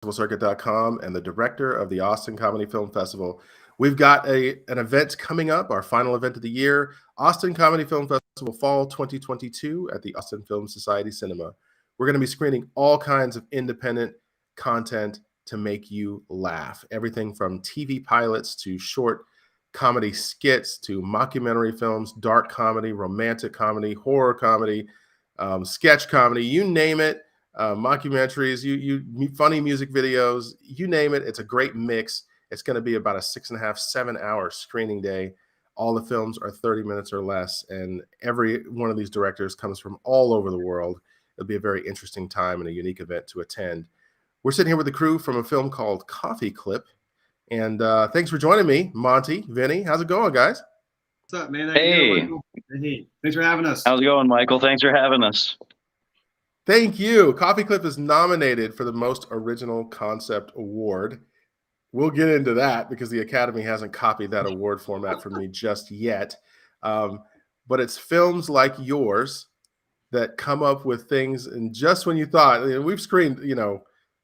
festivalcircuit.com and the director of the Austin Comedy Film Festival. We've got an event coming up, our final event of the year, Austin Comedy Film Festival Fall 2022 at the Austin Film Society Cinema. We're going to be screening all kinds of independent content to make you laugh. Everything from TV pilots to short comedy skits to mockumentary films, dark comedy, romantic comedy, horror comedy, sketch comedy, you name it. Mockumentaries, funny music videos, you name it. It's a great mix. It's going to be about a 6.5, 7-hour screening day. All the films are 30 minutes or less, and every one of these directors comes from all over the world. It'll be a very interesting time and a unique event to attend. We're sitting here with the crew from a film called Coffee Clip, and thanks for joining me, Monty, Vinny. How's it going, guys? What's up, man? Hey. Hey, thanks for having us. How's it going, Michael? Thanks for having us. Thank you. Coffee Clip is nominated for the Most Original Concept Award. We'll get into that because the Academy hasn't copied that award format from me just yet. But it's films like yours that come up with things, and just when you thought, we've screened,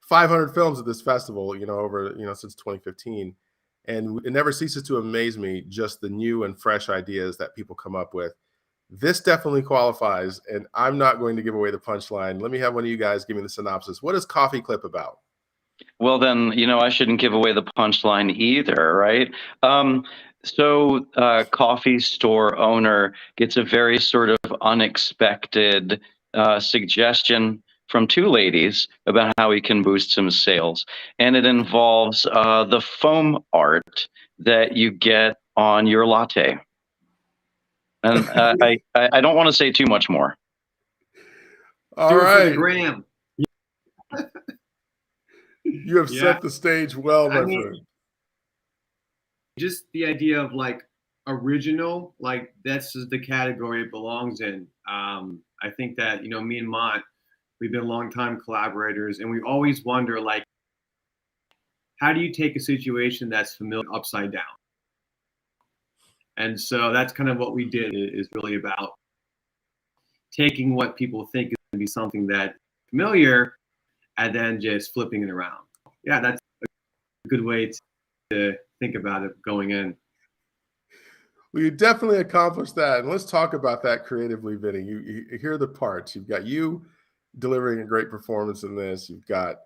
500 films at this festival, over, since 2015. And it never ceases to amaze me, just the new and fresh ideas that people come up with. This definitely qualifies, and I'm not going to give away the punchline. Let me have one of you guys give me the synopsis. What is Coffee Clip about? Well, then, I shouldn't give away the punchline either, right? Coffee store owner gets a very sort of unexpected suggestion from two ladies about how he can boost some sales. And it involves the foam art that you get on your latte. And I don't want to say too much more. All right. Graham. You have set the stage well, my friend. Just the idea of original, that's the category it belongs in. I think that, me and Mont, we've been longtime collaborators, and we always wonder, how do you take a situation that's familiar upside down? And so that's kind of what we did, is really about taking what people think is going to be something that's familiar and then just flipping it around. Yeah, that's a good way to think about it going in. Well, you definitely accomplished that. And let's talk about that creatively, Vinny. You hear the parts. You've got you delivering a great performance in this. You've got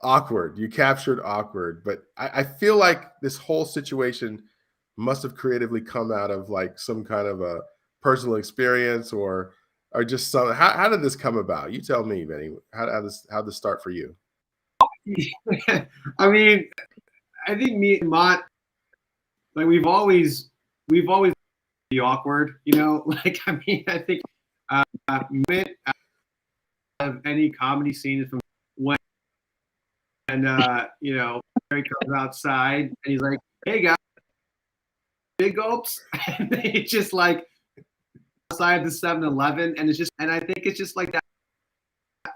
awkward. You captured awkward. But I feel like this whole situation must have creatively come out of some kind of a personal experience or just something. How did this come about? You tell me, Vinny. How'd this start for you? I mean, I think me and Mott, we've always been awkward, I think of any comedy scene from when Barry comes outside and he's like, "Hey guys, big gulps," and they just outside the 7-Eleven, and I think it's just that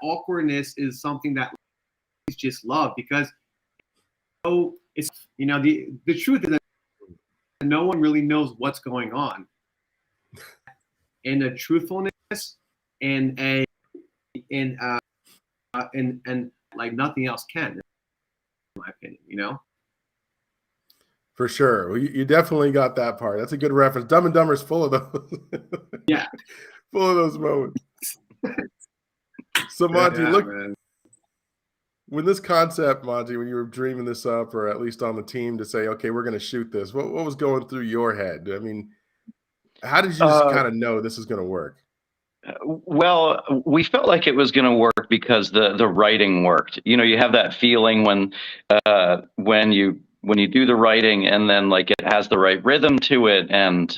awkwardness is something that we just love, because it's the truth is that no one really knows what's going on, and a truthfulness and nothing else can, in my opinion. For sure. Well, you definitely got that part. That's a good reference. Dumb and Dumber is full of those. Yeah. Full of those moments. So, Monty, when this concept, Monty, when you were dreaming this up, or at least on the team to say, okay, we're going to shoot this, what was going through your head? I mean, how did you just kind of know this is going to work? Well, we felt like it was going to work because the writing worked. You have that feeling when you do the writing, and then it has the right rhythm to it, and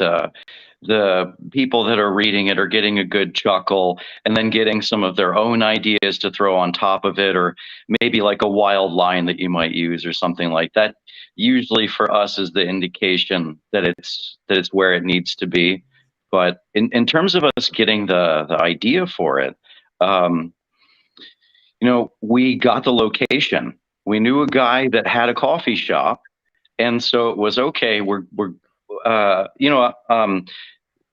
the people that are reading it are getting a good chuckle, and then getting some of their own ideas to throw on top of it, or maybe a wild line that you might use or something like that. Usually for us is the indication that it's where it needs to be. But in terms of us getting the idea for it, we got the location. We knew a guy that had a coffee shop, and so it was okay.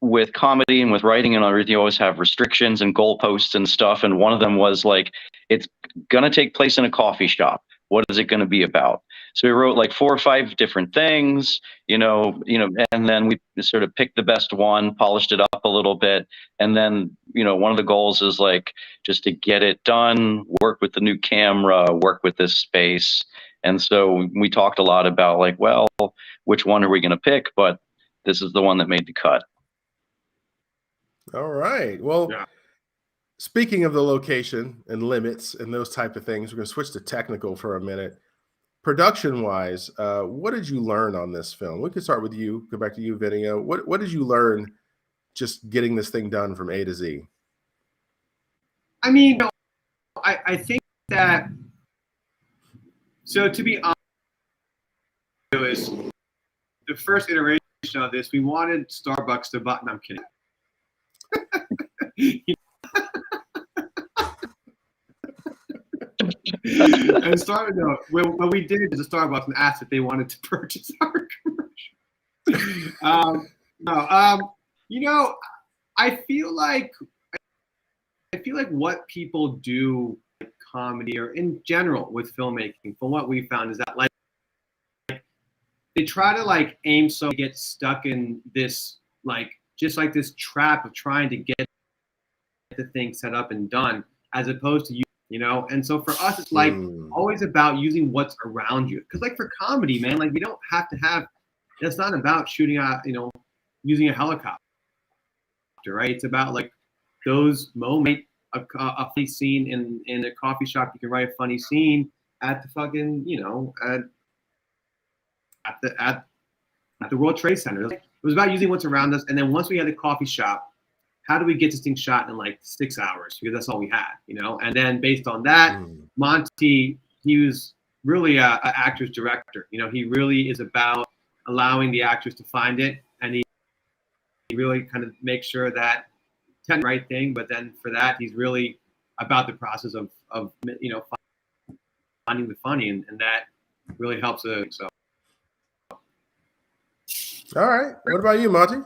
With comedy and with writing and everything, you always have restrictions and goalposts and stuff. And one of them was it's gonna take place in a coffee shop. What is it going to be about? So we wrote like 4 or 5 different things, and then we sort of picked the best one, polished it up a little bit. And then, one of the goals is like just to get it done, work with the new camera, work with this space. And so we talked a lot about like, well, which one are we going to pick? But this is the one that made the cut. All right. Well, Yeah. Speaking of the location and limits and those type of things, we're going to switch to technical for a minute. Production-wise, what did you learn on this film? We could start with you. Go back to you, Vinny. What did you learn just getting this thing done from A to Z? I mean, I think that, so to be honest, it was the first iteration of this. We wanted Starbucks to button. I'm kidding. And what we did is a Starbucks and asked if they wanted to purchase our commercial. I feel like what people do, like comedy or in general with filmmaking, from what we found, is that like they try to like aim so they get stuck in this just like this trap of trying to get the thing set up and done, as opposed to and so for us it's like always about using what's around you, because like for comedy, man, like you don't have to have, it's not about shooting out using a helicopter, right? It's about like those moments, a funny scene in a coffee shop. You can write a funny scene at the fucking at the World Trade Center. It was about using what's around us, and then once we had the coffee shop, how do we get this thing shot in like 6 hours? Because that's all we had, And then based on that, Monty, he was really a actor's director. He really is about allowing the actors to find it, and he really kind of makes sure that the right thing. But then for that, he's really about the process of finding the funny, and that really helps. So. All right. What about you, Monty?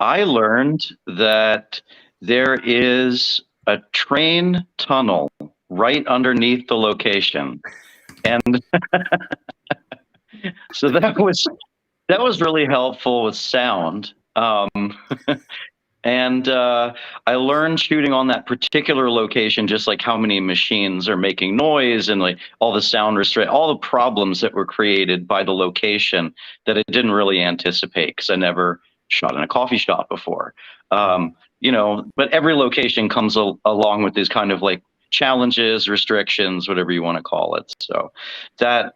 I learned that there is a train tunnel right underneath the location, and so that was really helpful with sound. And I learned shooting on that particular location, just like how many machines are making noise and like all the sound restraint, all the problems that were created by the location that I didn't really anticipate because I never shot in a coffee shop before. But every location comes along with these kind of like challenges, restrictions, whatever you want to call it. So that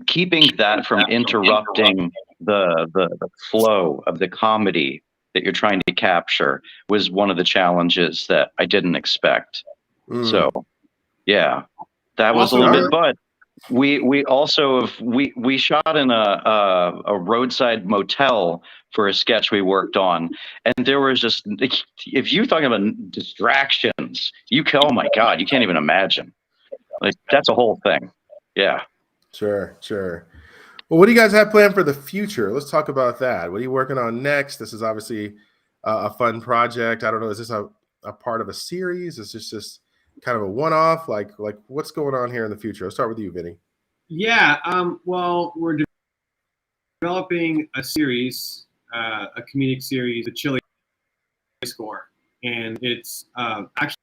keeping that from interrupting the flow of the comedy that you're trying to capture was one of the challenges that I didn't expect. So yeah, that was a little bit, but we also we shot in a roadside motel for a sketch we worked on, and there was just, if you're talking about distractions, oh my God, you can't even imagine. Like that's a whole thing. Yeah. Sure. Well, what do you guys have planned for the future? Let's talk about that. What are you working on next? This is obviously a fun project. I don't know. Is this a part of a series? Is this just kind of a one-off? Like what's going on here in the future? I'll start with you, Vinny. Yeah. Well, we're developing a series, a comedic series, a chili score, and it's actually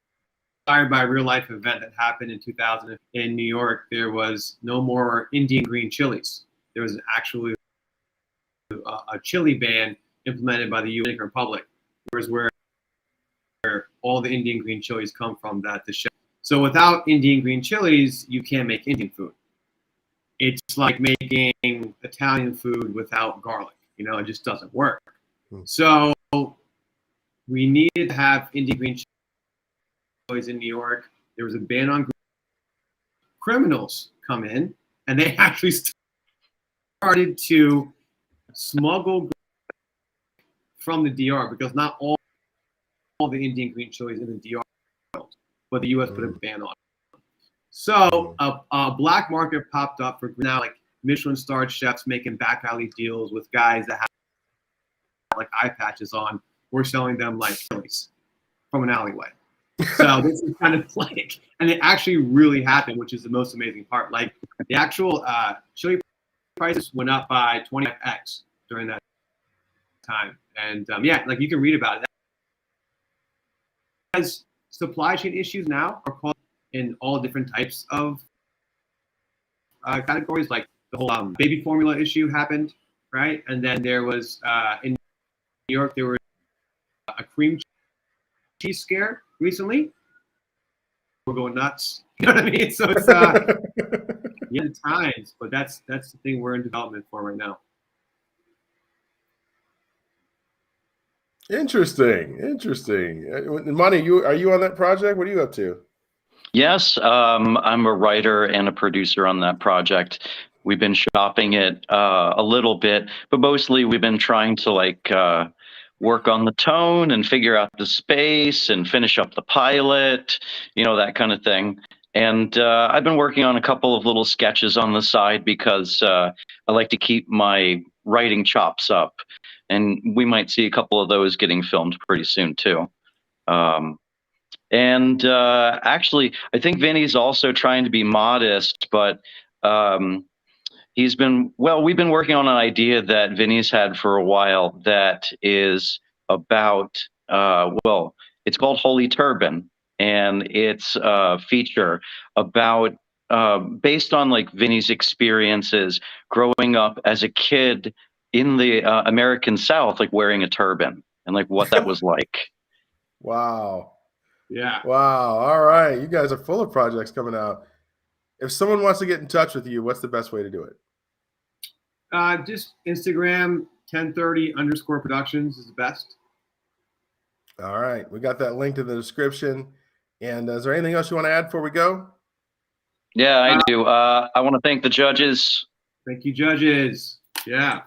inspired by a real life event that happened in 2000 in New York. There was no more Indian green chilies. There was actually a chili ban implemented by the U.S. Republic, where all the Indian green chilies come from. So without Indian green chilies, you can't make Indian food. It's like making Italian food without garlic. It just doesn't work. So we needed to have Indian green chilies in New York. There was a ban on criminals come in, and they actually started to smuggle from the DR, because not all the Indian green chilies in the DR, but the U.S. put a ban on it. So a black market popped up for now, like Michelin-starred chefs making back alley deals with guys that have like eye patches on. We're selling them like chilies from an alleyway. So this is kind of like, and it actually really happened, which is the most amazing part. Like the actual chili prices went up by 25x during that time. And yeah, like you can read about it. As supply chain issues now are called in all different types of categories. Like the whole baby formula issue happened, right? And then there was in New York, there was a cream cheese scare recently. We're going nuts. You know what I mean? So it's yeah, the times, but that's the thing we're in development for right now. Interesting. Monty, are you on that project? What are you up to? Yes, I'm a writer and a producer on that project. We've been shopping it a little bit, but mostly we've been trying to like work on the tone and figure out the space and finish up the pilot, that kind of thing. And I've been working on a couple of little sketches on the side because I like to keep my writing chops up. And we might see a couple of those getting filmed pretty soon too. And actually, I think Vinny's also trying to be modest, but we've been working on an idea that Vinny's had for a while that is about, it's called Holy Turban, and it's a feature about, based on like Vinny's experiences growing up as a kid in the American South, like wearing a turban and like what that was like. Wow. Yeah. Wow. All right. You guys are full of projects coming out. If someone wants to get in touch with you, what's the best way to do it? Just Instagram 1030_productions is the best. All right. We got that linked in the description. And is there anything else you want to add before we go? Yeah, I do. I want to thank the judges. Thank you, judges. Yeah.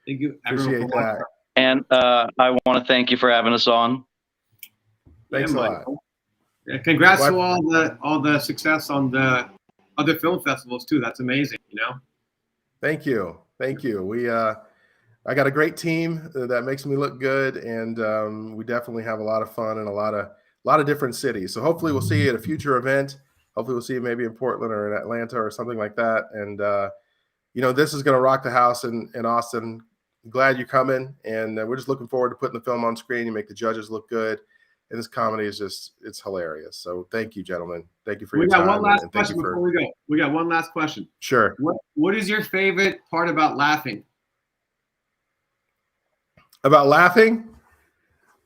Thank you, everyone. Appreciate that. And I want to thank you for having us on. Thanks a lot. Yeah, congrats to all the success on the other film festivals too. That's amazing, Thank you. I got a great team that makes me look good, and we definitely have a lot of fun in a lot of different cities. So hopefully we'll see you at a future event. Hopefully we'll see you maybe in Portland or in Atlanta or something like that. And this is going to rock the house in Austin. I'm glad you're coming, and we're just looking forward to putting the film on screen. You make the judges look good, and this comedy is it's hilarious. So thank you, gentlemen. Thank you for your time. We got one last question before we go. We got one last question. Sure. What is your favorite part about laughing? About laughing?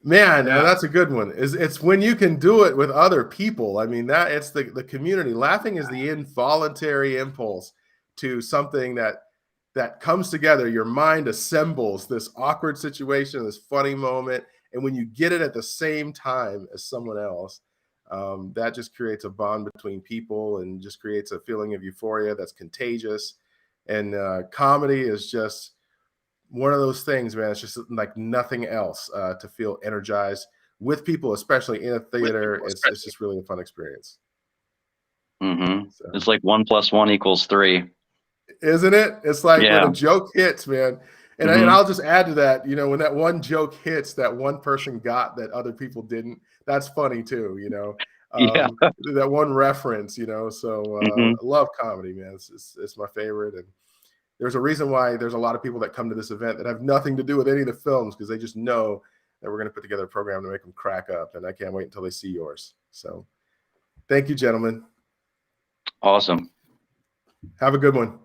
Man, that's a good one. It's when you can do it with other people. I mean, that it's the community. Laughing is the involuntary impulse to something that comes together. Your mind assembles this awkward situation, this funny moment, and when you get it at the same time as someone else, that just creates a bond between people and just creates a feeling of euphoria that's contagious. And comedy is just one of those things, man. It's just like nothing else to feel energized with people, especially in a theater. It's just really a fun experience. Mm-hmm. So. It's like 1 + 1 = 3. Isn't it? It's like when a joke hits, man. And, and I'll just add to that, when that one joke hits that one person got that other people didn't, that's funny too, that one reference, so I love comedy, man. It's my favorite. And there's a reason why there's a lot of people that come to this event that have nothing to do with any of the films, because they just know that we're going to put together a program to make them crack up. And I can't wait until they see yours. So thank you, gentlemen. Awesome. Have a good one.